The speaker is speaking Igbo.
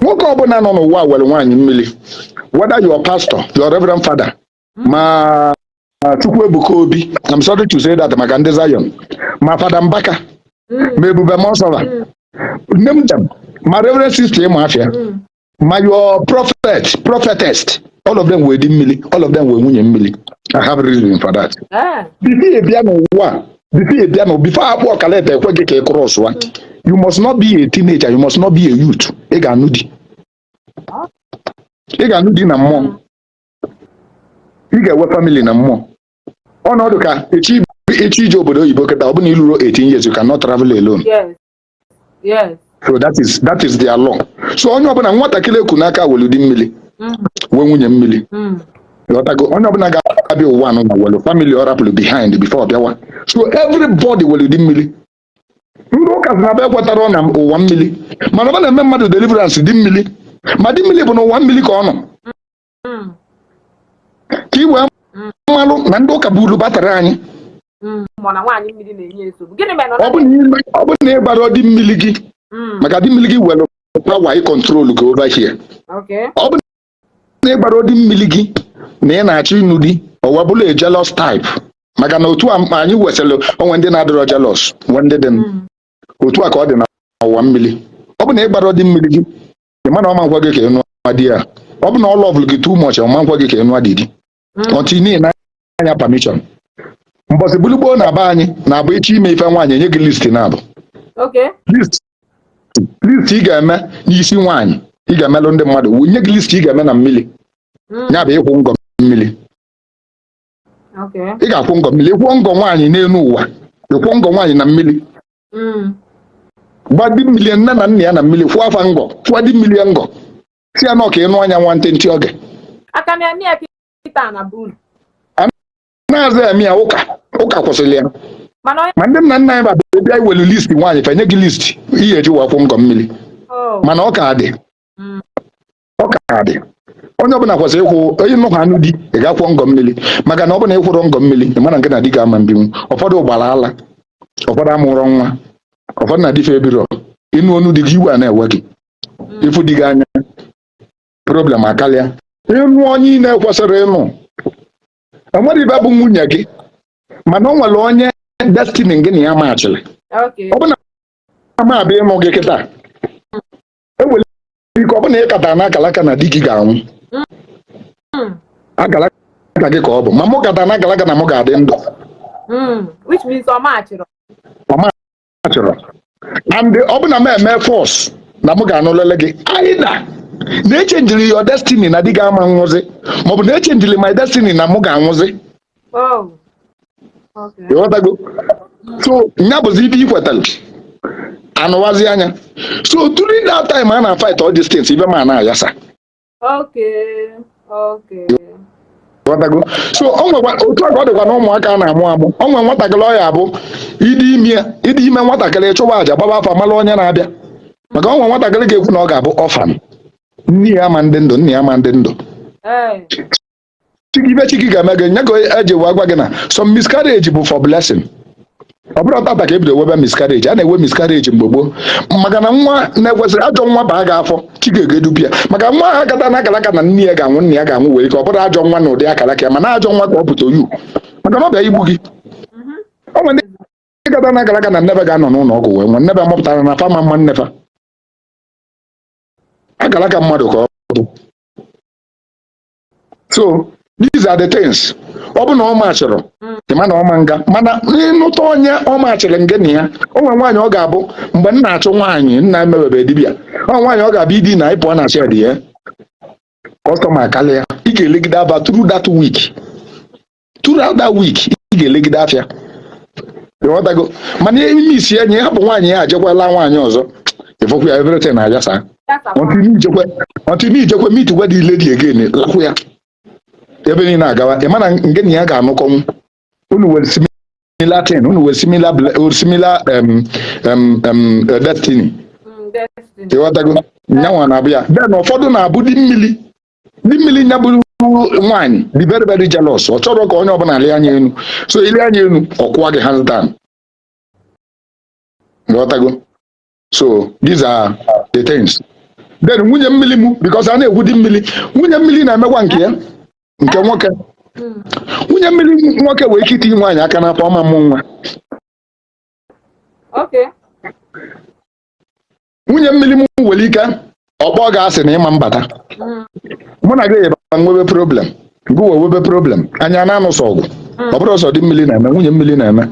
nwoke ọbụla nọ n'ụwa were nwaanyị mmiri, whether your pastor, your reverend father, ma Chukwuebuka Obi, I'm sorry to say that, maka ndị Zion, ma Fada Mbaka, ma Ebube Mosova, name them, ma reverend sister Mafia, ma your prophetess, all of them were di mmiri, all of them were nwunye mmiri. I have a reason for that. Before I walk a letter, cross one. You must not be a teenager, you must not be a youth. Ega nudi na mom. You get what family na mom. Oh no, ka echi job obodo oyibo keta obu na ilu 18 years you cannot travel alone. Yes. So that is their law. So onye ọbụla nwatakịrị eku n'aka welu di mmiri. We nwunye mmiri. Onye ọbụla ga-abịa ụwa anụ na welu family or apple behind before bịawa. So everybody welu di mmiri. Ndị ụka si na-abịa kwetara na ụwa mmiri. Mana ọ na-eme mmadụ deliverance di mmiri. Ma di mmiri bụ na ụwa mmiri ka ọ nọ. Ka iwe mmalụ na ndị ụka bụ ulu batara anyị. Ọ bụ na ịgbara di mmiri gị, maka di mmiri gị were power ị control ka over here. Ọ bụ na ịgbara di mmiri gị na ị na-achọ ịnụ di, ọwa bụla a jealous type, maka na otu anyị wesịrị onwe ndị na-adịrọ jealous, nwe ndị dị otu a ka ọ dị na ụwa mmiri. Ọ bụ na ịgbara di mmiri gị, ị ma na ọma nkwa gị ka ịnụ di ya. Ọ bụ na ọ lọvụlụ gị too much, ọma nkwa gị ka ịnụ di gị. Ọtị na anya permission. Mbọsị bulugbo na-aba anyị na-abụ echi ime ife nwaanyị enye gị list na-abụ. List ị ga-eme n'isi nwaanyị, ị ga-emelụ ndị mmadụ, nye gị list ị ga-eme na mmiri. Ya bụ ịkwụ ngọ mmiri. Ị ga-akwụ ngọ mmiri, ịkwụ ngọ nwaanyị n'elu ụwa, ịkwụ ngọ nwaanyị na mmiri. Gba di mmiri nne na nna ya na mmiri, kwụọ afa ngọ, kwụọ di mmiri ngọ. Si ya na ọka ịnụ anya nwantịntị oge. Na-aza eme ya ụka kwụsịrị ya. Ma ndị nna nna anyị ba bịa iwelu list nwaanyị fenye gị list ihe eji wakwụ ngọ mmiri. Mana ọ ka dị. Onye ọbụla kwesịrị ịkwụ, onye nnukwu anụ di ị ga-akwụ ngọ mmiri, maka na ọ bụ na ịkwụrụ ngọ mmiri ị mana nke na di ga-ama mbinwu. Ụfọdụ gbara ala, ụfọdụ amụrụ nwa, ụfọdụ na dife ebiro, ịnụ onu di gị iwe a na-ewe gị, ịfụ di gị anya problem akarịa. Ịnụ onye ị na-ekwesịrị ịnụ, enwere ibe bụ nwunye gị, mana ọ nwere onye destiny gị na ya machịrị. Ọ bụ na ama abịa ịnụ gị kịta, enwere ike ọ bụ na ị kata na akalaka na di gị ga-anwụ. Akalaka gị ka ọ bụ, ma mụ kata na akalaka na mụ ga-adị ndụ. Which means ọ machịrị. And ọ bụ na m eme force na mụ ga-anụlele gị, either na-echenjiri your destiny na di ga-ama nwụzi, maọbụ na-echenjiri my destiny na mụ ga-anwụzi. Ịghọtago? So nya bụzi ibe ikwetara anụwazi anya. So during that time a na-fight all these things, ibe ma na-ayasa. Ịghọtago? So otu aka ọ dịkwa na ụmụaka na-amụ amụ. O nwere nwatakịrị ọ ya bụ ịdị ime nwatakịrị chụwa aja gbaba afa mara onye na-abịa, maka o nwere nwatakịrị ga-ekwu na ọ ga-abụ orphan. Nne ya ama ndị ndụ, nne ya ama ndị ndụ. Ibe Chiki ga-eme gị, nye ka eji wee gwa gị na some miscarriage bụ for blessing. Ọ bụrụ tata ka ebido webe miscarriage, a na-ewe miscarriage mgbe gboo, maka na nwa na-ekwesịrị ajọ nwa baa gị afọ, Chike ga-edupịa. Maka nwa ha kata na akalaka na nne ya ga-anwụ, nne ya ga-anwụ, wee ka ọ bụrụ ajọ nwa na ụdị akalaka ya, mana ajọ nwa ka ọ pụta oyu, maka na ọ bịa igbu gị. Ọ nwere ndị kata na akalaka na nnebe ga-anọ n'ụlọ ọgwụ wee nwe nnebe mụpụtara na fama mma nnefa. Akalaka mmadụ ka ọ bụ. So these are the things. Ọ bụ na ọ machịrị, ịma na ọ ma nga, mana ịnụta onye ọ machịrị nge na ya. O nwere nwaanyị ọ ga-abụ mgbe m na-achụ nwaanyị nna emebebe dibịa, ọ nwaanyị ọ ga-abụ ịdị na ịpụọ na shed ya, kọstọma akarịa, ị ga-elegide aba through that week, ị ga-elegide afịa. Ịghọtago? Mana ime isi enyi ya bụ nwaanyị ya ajekwala nwaanyị ọzọ, ịfọkwu ya everything na-ajasa. Until ijekwe meet where the lady again, lakwụ ya ebe niile agawa. Ị mana nge na ya ga-anụkọnwụ, unu were similar thing, unu were similar destiny. Ịghọtago? Nyanwa na-abịa. Then ụfọdụ na-abụ di mmiri nya bụrụ nwaanyị, dị very very jealous. Ọ chọrọ ka onye ọbụla lee anya enu, so ile anya enu ọ kwụwa gị hands down. Ịghọtago? So these are the things. then nwunye mmiri mụ because a na-egwu di mmiri nwunye mmiri na-emekwa nke ya nke nwoke nwunye mmiri nwoke wee ike itinye nwaanyị aka n'afọ ọma mmụ nwa nwunye mmiri mụ nwere ike ọkpọ ga-asị na ịma mbata mụ na gị yaba nwebe problem gụwa webe problem anya na-anụsọ ọgụ ọ bụrụ ọsọ dị mmiri na-eme nwunye mmiri na-eme